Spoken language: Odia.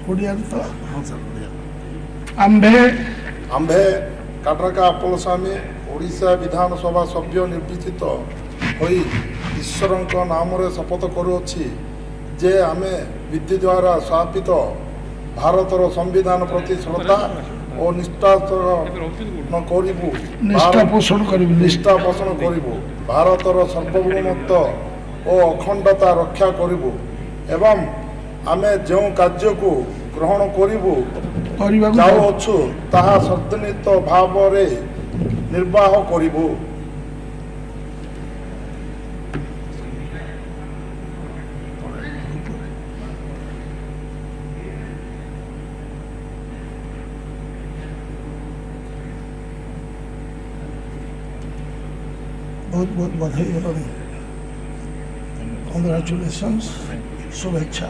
ଓଡ଼ିଆରେ ତ ହଁ ସାର୍ ଓଡ଼ିଆ। ଆମ୍ଭେ ଆମ୍ଭେ କାଟ୍ରାକା ଆପଲସ୍ୱାମୀ ଓଡ଼ିଶା ବିଧାନସଭା ସଭ୍ୟ ନିର୍ବାଚିତ ହୋଇ ଈଶ୍ୱରଙ୍କ ନାମରେ ଶପଥ କରୁଅଛି ଯେ ଆମେ ବିଧି ଦ୍ୱାରା ସ୍ଥାପିତ ଭାରତର ସମ୍ବିଧାନ ପ୍ରତି ଶ୍ରଦ୍ଧା ଓ ନିଷ୍ଠା କରିବୁ ନିଷ୍ଠା ପୋଷଣ କରିବୁ ନିଷ୍ଠା ପୋଷଣ କରିବୁ ଭାରତର ସାର୍ବଭୌମତ୍ୱ ଓ ଅଖଣ୍ଡତା ରକ୍ଷା କରିବୁ ଏବଂ ଆମେ ଯେଉଁ କାର୍ଯ୍ୟକୁ ଗ୍ରହଣ କରିବୁ କରିବାକୁ ଯାଉଅଛୁ ତାହା ସନ୍ଦିଗ୍ଧ ଭାବରେ ନିର୍ବାହ କରିବୁ। बहुत बहुत बधाई और कॉन्ग्रेचुलेशंस शुभेच्छा।